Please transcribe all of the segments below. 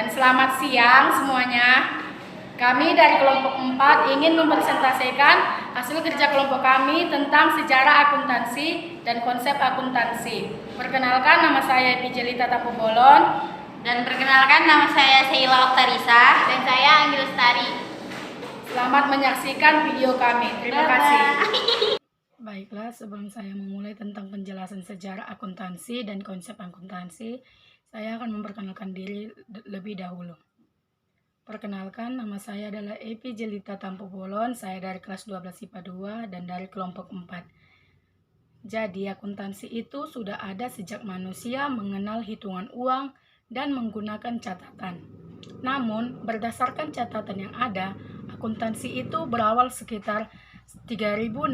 Dan selamat siang semuanya. Kami dari kelompok 4 ingin mempresentasikan hasil kerja kelompok kami tentang sejarah akuntansi dan konsep akuntansi. Perkenalkan, nama saya Pijelita Tapubolon. Dan perkenalkan, nama saya Sheila Oktarisa. Dan saya Anggi Lestari. Selamat menyaksikan video kami. Terima kasih. Baiklah, sebelum saya memulai tentang penjelasan sejarah akuntansi dan konsep akuntansi, saya akan memperkenalkan diri lebih dahulu. Perkenalkan, nama saya adalah Epi Jelita Tampubolon, saya dari kelas 12 IPA 2 dan dari kelompok 4. Jadi, akuntansi itu sudah ada sejak manusia mengenal hitungan uang dan menggunakan catatan. Namun, berdasarkan catatan yang ada, akuntansi itu berawal sekitar 3.600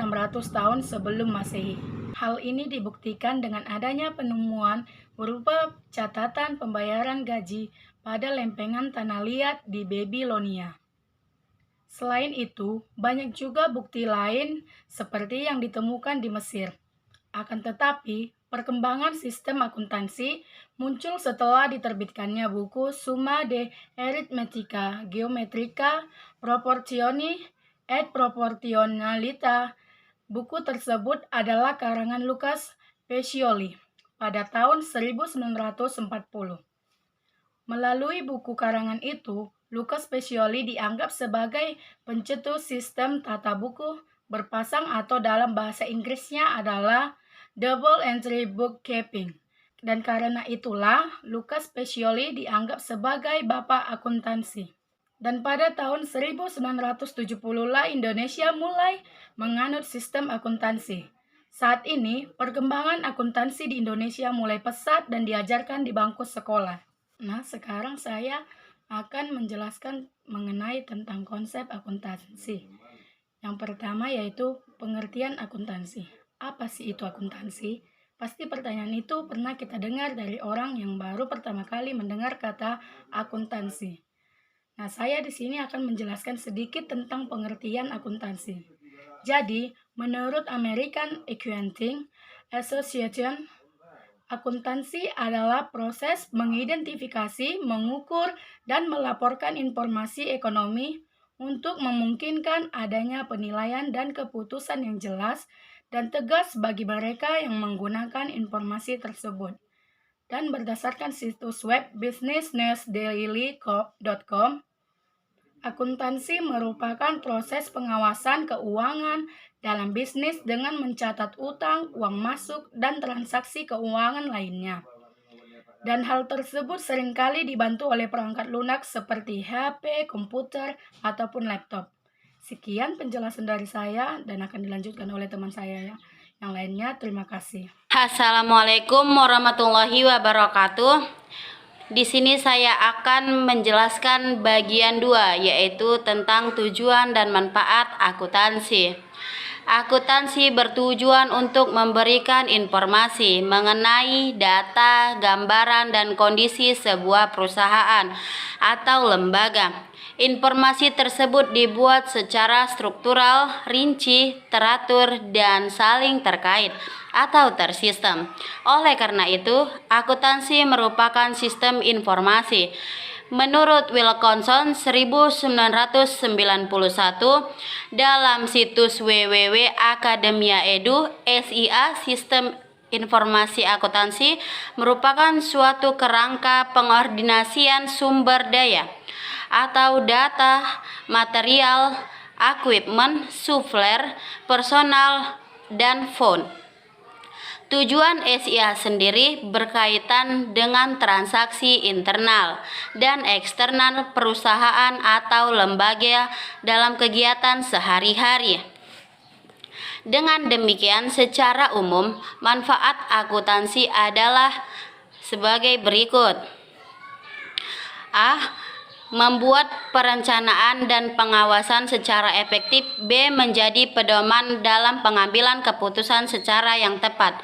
tahun sebelum Masehi. Hal ini dibuktikan dengan adanya penemuan berupa catatan pembayaran gaji pada lempengan tanah liat di Babilonia. Selain itu, banyak juga bukti lain seperti yang ditemukan di Mesir. Akan tetapi, perkembangan sistem akuntansi muncul setelah diterbitkannya buku Summa de Arithmetica Geometrica Proportioni et Proportionalita. Buku tersebut adalah karangan Lucas Pacioli pada tahun 1940. Melalui buku karangan itu, Lucas Pacioli dianggap sebagai pencetus sistem tata buku berpasang atau dalam bahasa Inggrisnya adalah double entry bookkeeping. Dan karena itulah Lucas Pacioli dianggap sebagai bapak akuntansi. Dan pada tahun 1970-lah Indonesia mulai menganut sistem akuntansi. Saat ini, perkembangan akuntansi di Indonesia mulai pesat dan diajarkan di bangku sekolah. Nah, sekarang saya akan menjelaskan mengenai tentang konsep akuntansi. Yang pertama yaitu pengertian akuntansi. Apa sih itu akuntansi? Pasti pertanyaan itu pernah kita dengar dari orang yang baru pertama kali mendengar kata akuntansi. Nah, saya di sini akan menjelaskan sedikit tentang pengertian akuntansi. Jadi, menurut American Accounting Association, akuntansi adalah proses mengidentifikasi, mengukur, dan melaporkan informasi ekonomi untuk memungkinkan adanya penilaian dan keputusan yang jelas dan tegas bagi mereka yang menggunakan informasi tersebut. Dan berdasarkan situs web businessnewsdaily.com, akuntansi merupakan proses pengawasan keuangan dalam bisnis dengan mencatat utang, uang masuk, dan transaksi keuangan lainnya. Dan hal tersebut seringkali dibantu oleh perangkat lunak seperti HP, komputer, ataupun laptop. Sekian penjelasan dari saya dan akan dilanjutkan oleh teman saya ya. Yang lainnya, terima kasih. Assalamualaikum warahmatullahi wabarakatuh. Di sini saya akan menjelaskan bagian 2, yaitu tentang tujuan dan manfaat akuntansi. Akuntansi bertujuan untuk memberikan informasi mengenai data, gambaran, dan kondisi sebuah perusahaan atau lembaga. Informasi tersebut dibuat secara struktural, rinci, teratur, dan saling terkait atau tersistem. Oleh karena itu, akuntansi merupakan sistem informasi. Menurut Wilkinson 1991 dalam situs www.academia.edu, SIA, sistem informasi akuntansi merupakan suatu kerangka pengordinasian sumber daya atau data, material, equipment, software, personal, dan fund. Tujuan SIA sendiri berkaitan dengan transaksi internal dan eksternal perusahaan atau lembaga dalam kegiatan sehari-hari. Dengan demikian, secara umum, manfaat akuntansi adalah sebagai berikut. A. Membuat perencanaan dan pengawasan secara efektif. B. Menjadi pedoman dalam pengambilan keputusan secara yang tepat,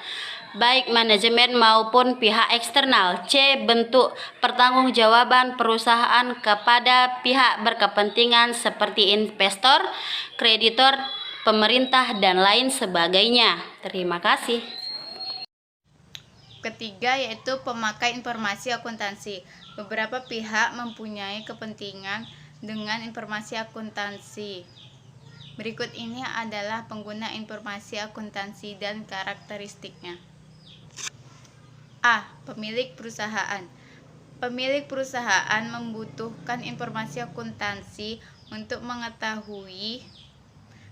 baik manajemen maupun pihak eksternal. C. Bentuk pertanggungjawaban perusahaan kepada pihak berkepentingan seperti investor, kreditor, pemerintah, dan lain sebagainya. Terima kasih. Ketiga yaitu pemakai informasi akuntansi. Beberapa pihak mempunyai kepentingan dengan informasi akuntansi. Berikut ini adalah pengguna informasi akuntansi dan karakteristiknya. A. Pemilik perusahaan. Pemilik perusahaan membutuhkan informasi akuntansi untuk mengetahui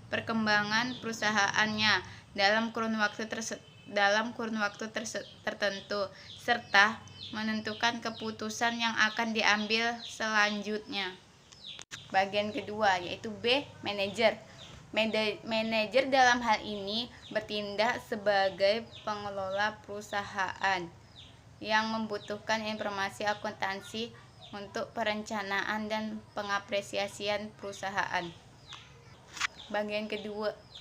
perkembangan perusahaannya dalam kurun waktu tertentu serta menentukan keputusan yang akan diambil selanjutnya. Bagian kedua yaitu B. Manajer. Manajer dalam hal ini bertindak sebagai pengelola perusahaan yang membutuhkan informasi akuntansi untuk perencanaan dan pengapresiasian perusahaan. Bagian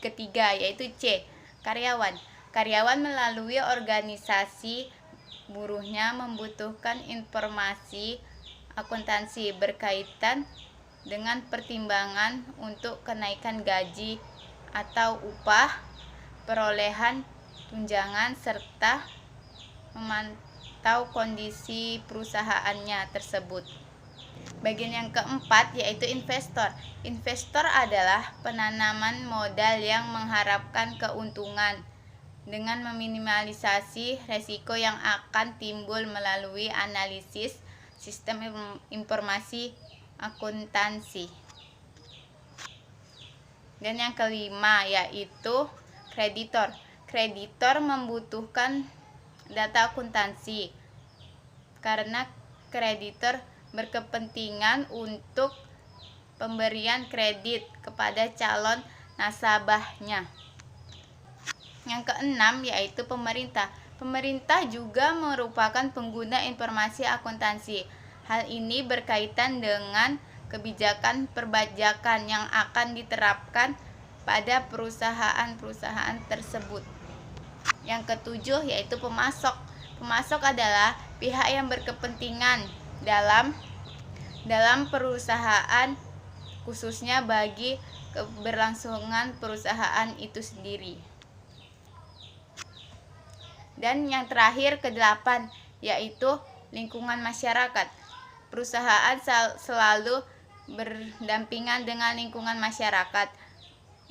ketiga yaitu C. Karyawan. Karyawan melalui organisasi buruhnya membutuhkan informasi akuntansi berkaitan dengan pertimbangan untuk kenaikan gaji atau upah, perolehan tunjangan, serta memantau kondisi perusahaannya tersebut. Bagian yang keempat yaitu investor. Investor adalah penanaman modal yang mengharapkan keuntungan dengan meminimalisasi resiko yang akan timbul melalui analisis sistem informasi akuntansi. Dan yang kelima yaitu kreditor. Kreditor membutuhkan data akuntansi karena kreditor berkepentingan untuk pemberian kredit kepada calon nasabahnya. Yang keenam yaitu pemerintah. Pemerintah juga merupakan pengguna informasi akuntansi. Hal ini berkaitan dengan kebijakan perpajakan yang akan diterapkan pada perusahaan-perusahaan tersebut. Yang ketujuh yaitu pemasok. Pemasok adalah pihak yang berkepentingan dalam perusahaan, khususnya bagi keberlangsungan perusahaan itu sendiri. Dan yang terakhir ke-8 yaitu lingkungan masyarakat. Perusahaan selalu berdampingan dengan lingkungan masyarakat.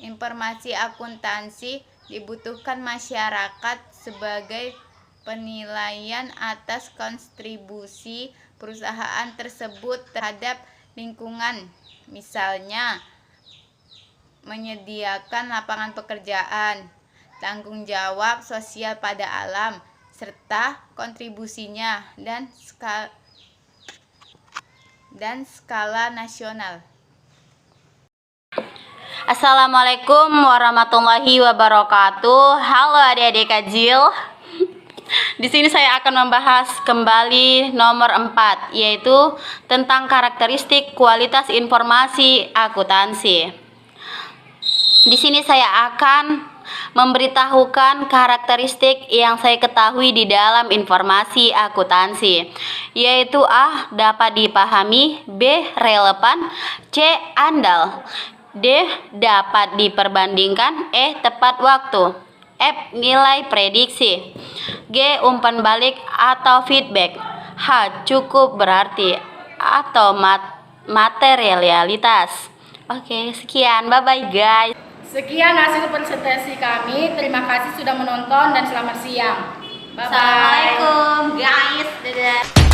Informasi akuntansi dibutuhkan masyarakat sebagai penilaian atas kontribusi perusahaan tersebut terhadap lingkungan, misalnya menyediakan lapangan pekerjaan, tanggung jawab sosial pada alam, serta kontribusinya dan skala nasional. Assalamualaikum warahmatullahi wabarakatuh. Halo adik-adik kecil. Di sini saya akan membahas kembali nomor 4, yaitu tentang karakteristik kualitas informasi akuntansi. Di sini saya akan memberitahukan karakteristik yang saya ketahui di dalam informasi akuntansi, yaitu A. Dapat dipahami, B. Relevan, C. Andal, D. Dapat diperbandingkan, E. Tepat waktu, F. Nilai prediksi, G. Umpan balik atau feedback, H. Cukup berarti atau materialitas. Oke, sekian. Bye-bye guys. Sekian hasil presentasi kami. Terima kasih sudah menonton dan selamat siang. Bye-bye. Assalamualaikum guys. Dadah.